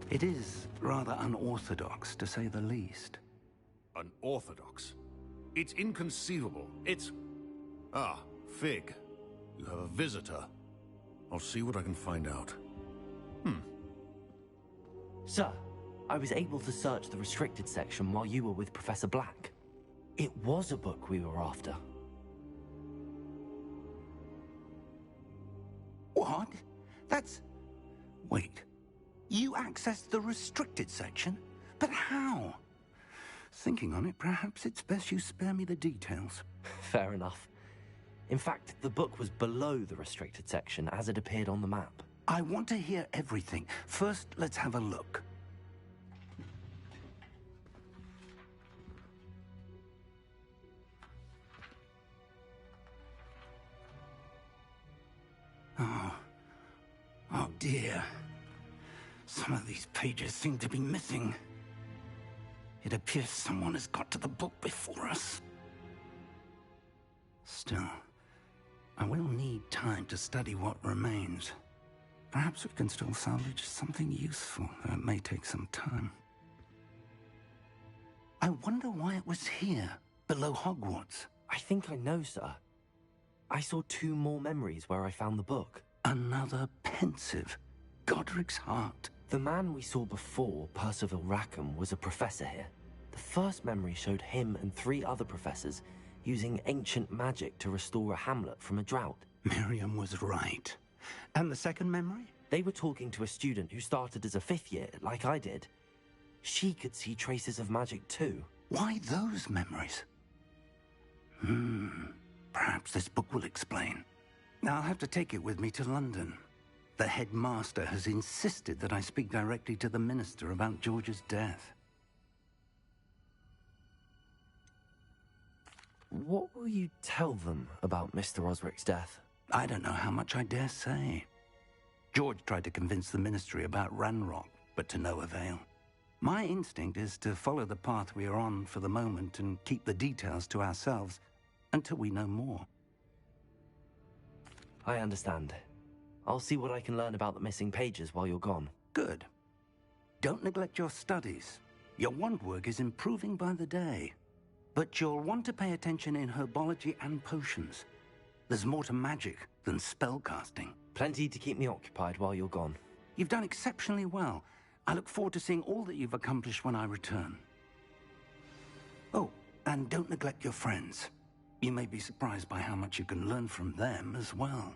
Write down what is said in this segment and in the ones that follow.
It is rather unorthodox, to say the least. Unorthodox? It's inconceivable. It's... Ah, Fig. You have a visitor. I'll see what I can find out. Sir, I was able to search the restricted section while you were with Professor Black. It was a book we were after. What? That's... Wait. You accessed the restricted section? But how? Thinking on it, perhaps it's best you spare me the details. Fair enough. In fact, the book was below the restricted section as it appeared on the map. I want to hear everything. First, let's have a look. Oh dear. Some of these pages seem to be missing. It appears someone has got to the book before us. Still, I will need time to study what remains. Perhaps we can still salvage something useful, though it may take some time. I wonder why it was here, below Hogwarts. I think I know, sir. I saw 2 more memories where I found the book. Another pensive. Godric's heart. The man we saw before, Percival Rackham, was a professor here. The first memory showed him and 3 other professors using ancient magic to restore a hamlet from a drought. Miriam was right. And the second memory? They were talking to a student who started as a 5th year, like I did. She could see traces of magic too. Why those memories? Perhaps this book will explain. Now I'll have to take it with me to London. The headmaster has insisted that I speak directly to the minister about George's death. What will you tell them about Mr. Osric's death? I don't know how much I dare say. George tried to convince the ministry about Ranrock, but to no avail. My instinct is to follow the path we are on for the moment and keep the details to ourselves until we know more. I understand. I'll see what I can learn about the missing pages while you're gone. Good. Don't neglect your studies. Your wand work is improving by the day. But you'll want to pay attention in herbology and potions. There's more to magic than spellcasting. Plenty to keep me occupied while you're gone. You've done exceptionally well. I look forward to seeing all that you've accomplished when I return. Oh, and don't neglect your friends. You may be surprised by how much you can learn from them as well.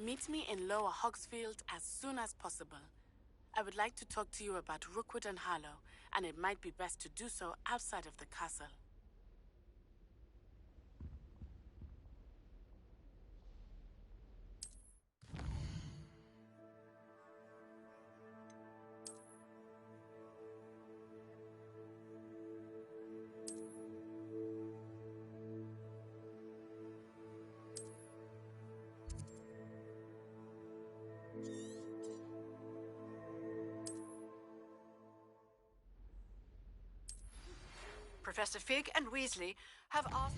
Meet me in Lower Hogsfield as soon as possible. I would like to talk to you about Rookwood and Harlow, and it might be best to do so outside of the castle. Professor Fig and Weasley have asked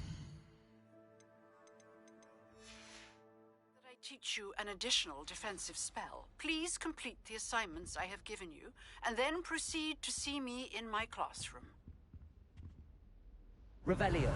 that I teach you an additional defensive spell. Please complete the assignments I have given you, and then proceed to see me in my classroom. Revelio.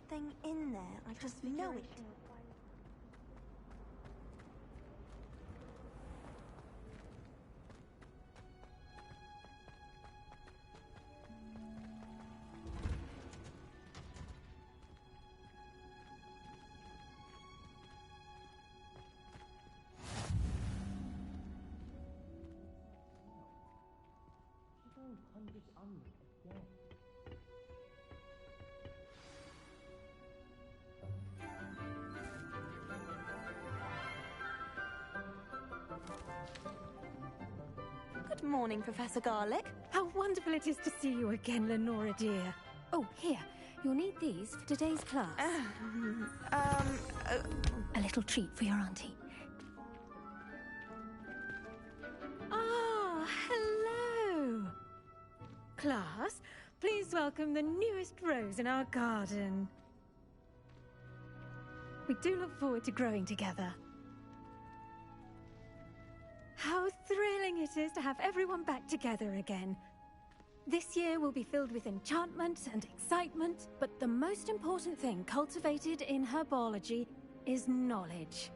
something in there. I just know it. Good morning, Professor Garlick. How wonderful it is to see you again, Lenora dear. Oh, here. You'll need these for today's class. A little treat for your auntie. Ah, hello. Class, please welcome the newest rose in our garden. We do look forward to growing together. How thrilling it is to have everyone back together again. This year will be filled with enchantment and excitement, but the most important thing cultivated in herbology is knowledge.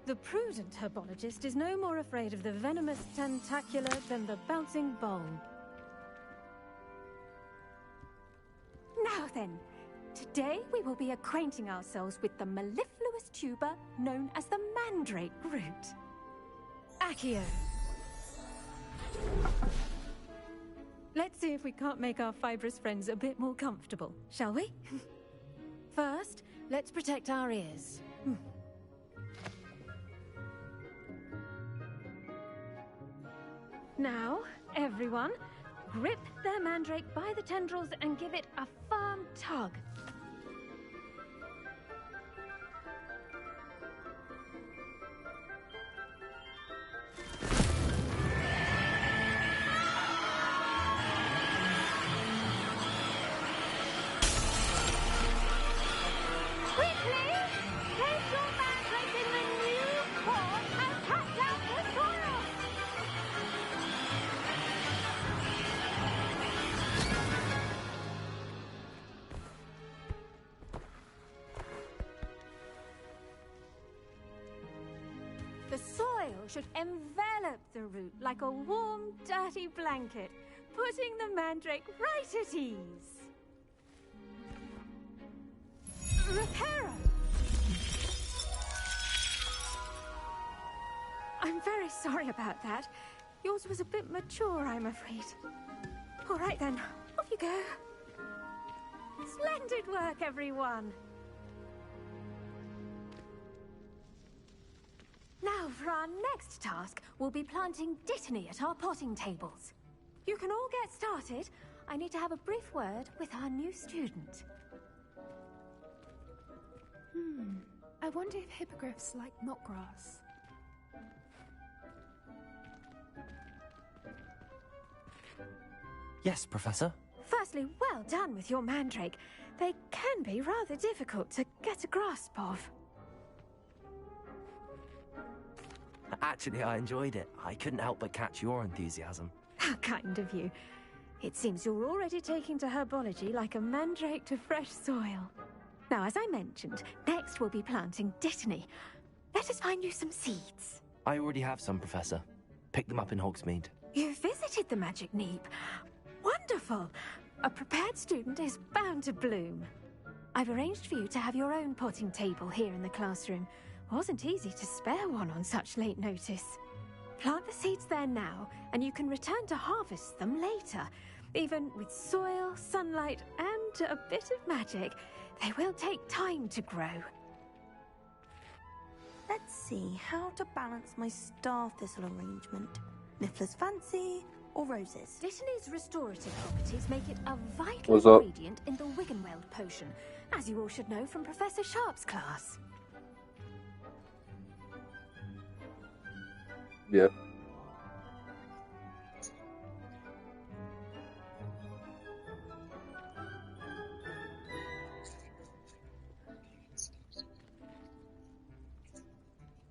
The prudent herbologist is no more afraid of the venomous tentacula than the bouncing bowl. Now then, today we will be acquainting ourselves with the mellifluous tuber known as the mandrake root. Accio. Let's see if we can't make our fibrous friends a bit more comfortable, shall we? First, let's protect our ears. Now, everyone, grip their mandrake by the tendrils and give it a firm tug. The soil should envelop the root like a warm, dirty blanket, putting the mandrake right at ease. Reparo! I'm very sorry about that. Yours was a bit mature, I'm afraid. All right then, off you go. Splendid work, everyone! Now, for our next task, we'll be planting Dittany at our potting tables. You can all get started. I need to have a brief word with our new student. I wonder if hippogriffs like knotgrass. Yes, Professor. Firstly, well done with your mandrake. They can be rather difficult to get a grasp of. Actually, I enjoyed it. I couldn't help but catch your enthusiasm. How kind of you. It seems you're already taking to herbology like a mandrake to fresh soil. Now, as I mentioned, next we'll be planting Dittany. Let us find you some seeds. I already have some, Professor. Pick them up in Hogsmeade. You visited the Magic Neep. Wonderful! A prepared student is bound to bloom. I've arranged for you to have your own potting table here in the classroom. Wasn't easy to spare one on such late notice. Plant the seeds there now, and you can return to harvest them later. Even with soil, sunlight, and a bit of magic, they will take time to grow. Let's see how to balance my star thistle arrangement. Niffler's fancy or roses? Dittany's restorative properties make it a vital ingredient in the Wiggenweld potion, as you all should know from Professor Sharp's class. Yeah.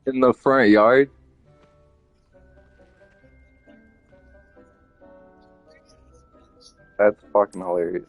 In the front yard? That's fucking hilarious.